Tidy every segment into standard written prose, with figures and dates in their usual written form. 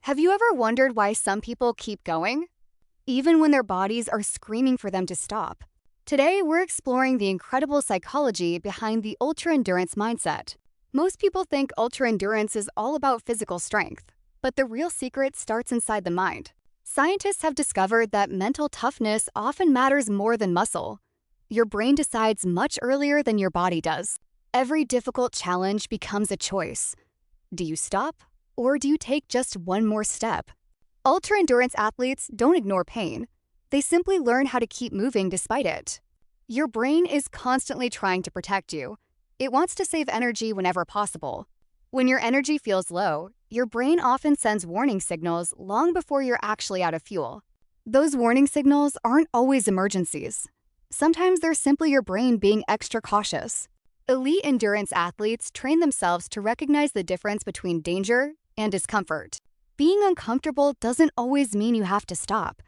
Have you ever wondered why some people keep going, even when their bodies are screaming for them to stop? Today, we're exploring the incredible psychology behind the ultra-endurance mindset. Most people think ultra-endurance is all about physical strength, but the real secret starts inside the mind. Scientists have discovered that mental toughness often matters more than muscle. Your brain decides much earlier than your body does. Every difficult challenge becomes a choice. Do you stop? Or do you take just one more step? Ultra-endurance athletes don't ignore pain. They simply learn how to keep moving despite it. Your brain is constantly trying to protect you. It wants to save energy whenever possible. When your energy feels low, your brain often sends warning signals long before you're actually out of fuel. Those warning signals aren't always emergencies. Sometimes they're simply your brain being extra cautious. Elite endurance athletes train themselves to recognize the difference between danger and discomfort. Being uncomfortable doesn't always mean you have to stop.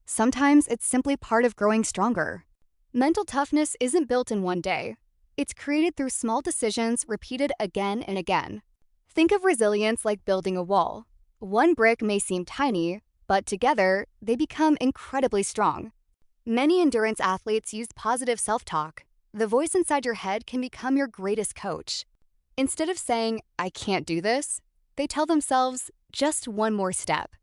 Sometimes it's simply part of growing stronger. Mental toughness isn't built in one day. It's created through small decisions repeated again and again. Think of resilience like building a wall. One brick may seem tiny, but together, they become incredibly strong. Many endurance athletes use positive self-talk. The voice inside your head can become your greatest coach. Instead of saying, "I can't do this," they tell themselves, "Just one more step."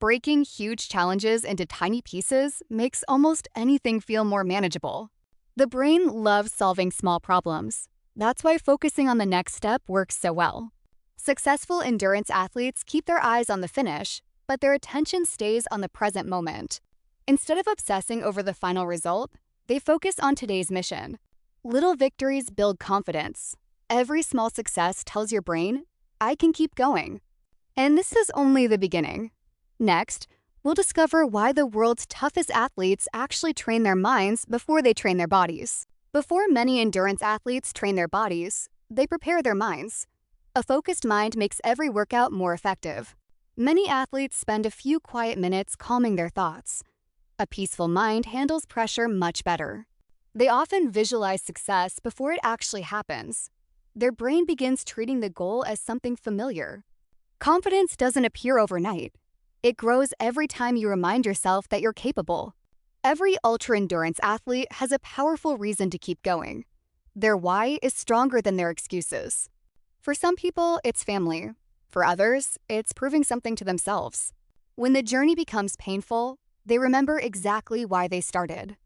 Breaking huge challenges into tiny pieces makes almost anything feel more manageable. The brain loves solving small problems. That's why focusing on the next step works so well. Successful endurance athletes keep their eyes on the finish, but their attention stays on the present moment. Instead of obsessing over the final result, they focus on today's mission. Little victories build confidence. Every small success tells your brain, "I can keep going." And this is only the beginning. Next, we'll discover why the world's toughest athletes actually train their minds before they train their bodies. Before many endurance athletes train their bodies, they prepare their minds. A focused mind makes every workout more effective. Many athletes spend a few quiet minutes calming their thoughts. A peaceful mind handles pressure much better. They often visualize success before it actually happens. Their brain begins treating the goal as something familiar. Confidence doesn't appear overnight. It grows every time you remind yourself that you're capable. Every ultra-endurance athlete has a powerful reason to keep going. Their why is stronger than their excuses. For some people, it's family. For others, it's proving something to themselves. When the journey becomes painful, they remember exactly why they started.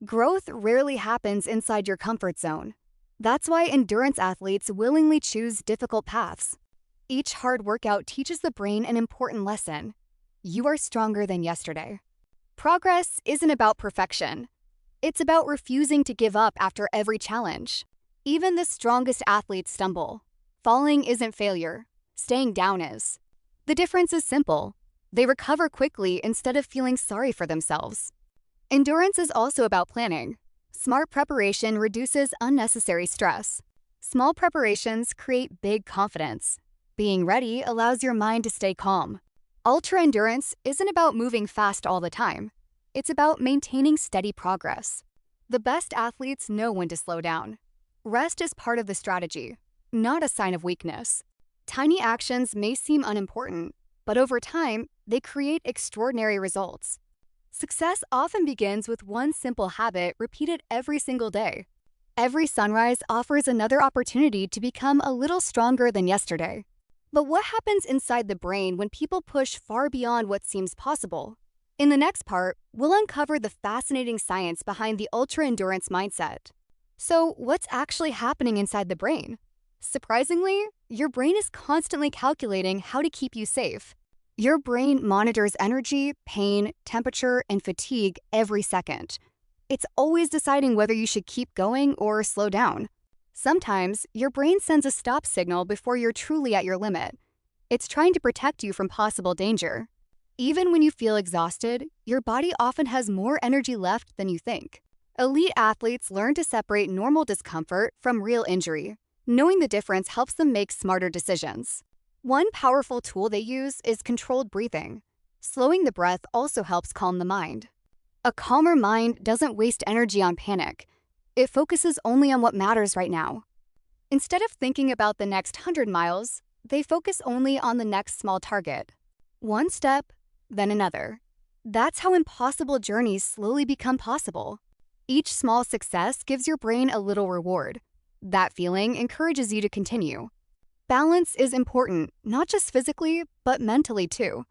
Growth rarely happens inside your comfort zone. That's why endurance athletes willingly choose difficult paths. Each hard workout teaches the brain an important lesson. You are stronger than yesterday. Progress isn't about perfection. It's about refusing to give up after every challenge. Even the strongest athletes stumble. Falling isn't failure. Staying down is. The difference is simple. They recover quickly instead of feeling sorry for themselves. Endurance is also about planning. Smart preparation reduces unnecessary stress. Small preparations create big confidence. Being ready allows your mind to stay calm. Ultra-endurance isn't about moving fast all the time. It's about maintaining steady progress. The best athletes know when to slow down. Rest is part of the strategy, not a sign of weakness. Tiny actions may seem unimportant, but over time, they create extraordinary results. Success often begins with one simple habit repeated every single day. Every sunrise offers another opportunity to become a little stronger than yesterday. But what happens inside the brain when people push far beyond what seems possible? In the next part, we'll uncover the fascinating science behind the ultra-endurance mindset. So, what's actually happening inside the brain? Surprisingly, your brain is constantly calculating how to keep you safe. Your brain monitors energy, pain, temperature, and fatigue every second. It's always deciding whether you should keep going or slow down. Sometimes, your brain sends a stop signal before you're truly at your limit. It's trying to protect you from possible danger. Even when you feel exhausted, your body often has more energy left than you think. Elite athletes learn to separate normal discomfort from real injury. Knowing the difference helps them make smarter decisions. One powerful tool they use is controlled breathing. Slowing the breath also helps calm the mind. A calmer mind doesn't waste energy on panic. It focuses only on what matters right now. Instead of thinking about the next 100 miles, they focus only on the next small target. One step, then another. That's how impossible journeys slowly become possible. Each small success gives your brain a little reward. That feeling encourages you to continue. Balance is important, not just physically, but mentally too.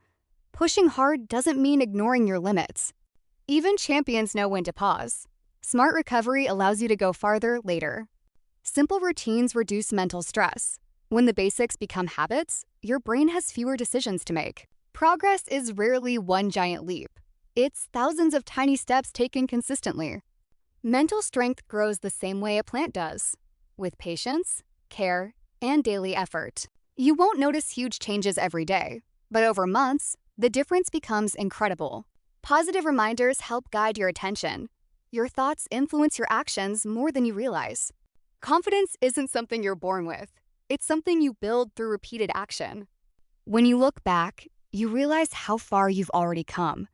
Pushing hard doesn't mean ignoring your limits. Even champions know when to pause. Smart recovery allows you to go farther later. Simple routines reduce mental stress. When the basics become habits, your brain has fewer decisions to make. Progress is rarely one giant leap. It's thousands of tiny steps taken consistently. Mental strength grows the same way a plant does, with patience, care, and daily effort. You won't notice huge changes every day, but over months, the difference becomes incredible. Positive reminders help guide your attention. Your thoughts influence your actions more than you realize. Confidence isn't something you're born with. It's something you build through repeated action. When you look back, you realize how far you've already come.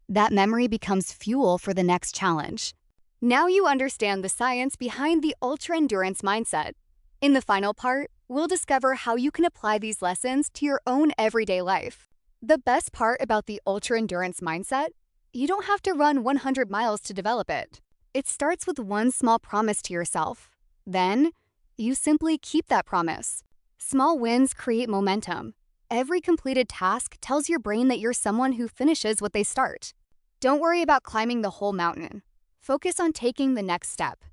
That memory becomes fuel for the next challenge. Now you understand the science behind the ultra-endurance mindset. In the final part, we'll discover how you can apply these lessons to your own everyday life. The best part about the ultra-endurance mindset? You don't have to run 100 miles to develop it. It starts with one small promise to yourself. Then, you simply keep that promise. Small wins create momentum. Every completed task tells your brain that you're someone who finishes what they start. Don't worry about climbing the whole mountain. Focus on taking the next step.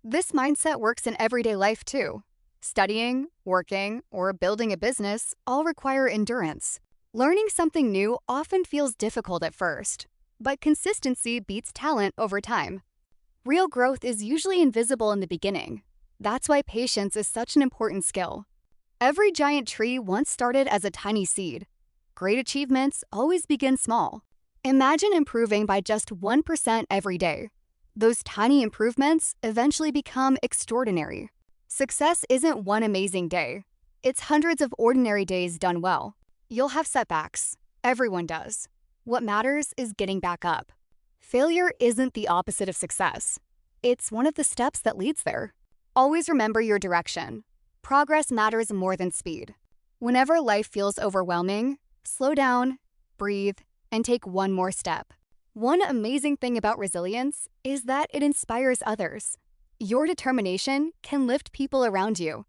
This mindset works in everyday life too. Studying, working, or building a business all require endurance. Learning something new often feels difficult at first, but consistency beats talent over time. Real growth is usually invisible in the beginning. That's why patience is such an important skill. Every giant tree once started as a tiny seed. Great achievements always begin small. Imagine improving by just 1% every day. Those tiny improvements eventually become extraordinary. Success isn't one amazing day. It's hundreds of ordinary days done well. You'll have setbacks. Everyone does. What matters is getting back up. Failure isn't the opposite of success. It's one of the steps that leads there. Always remember your direction. Progress matters more than speed. Whenever life feels overwhelming, slow down, breathe, and take one more step. One amazing thing about resilience is that it inspires others. Your determination can lift people around you.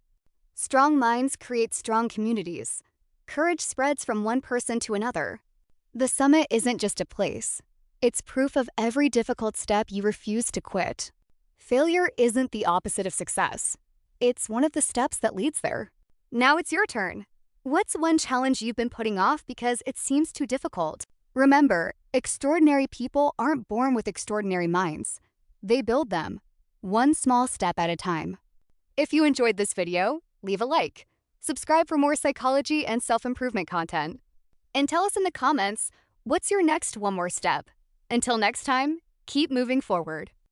Strong minds create strong communities. Courage spreads from one person to another. The summit isn't just a place. It's proof of every difficult step you refuse to quit. Failure isn't the opposite of success. It's one of the steps that leads there. Now it's your turn. What's one challenge you've been putting off because it seems too difficult? Remember, extraordinary people aren't born with extraordinary minds. They build them, one small step at a time. If you enjoyed this video, leave a like. Subscribe for more psychology and self-improvement content. And tell us in the comments, what's your next one more step? Until next time, keep moving forward.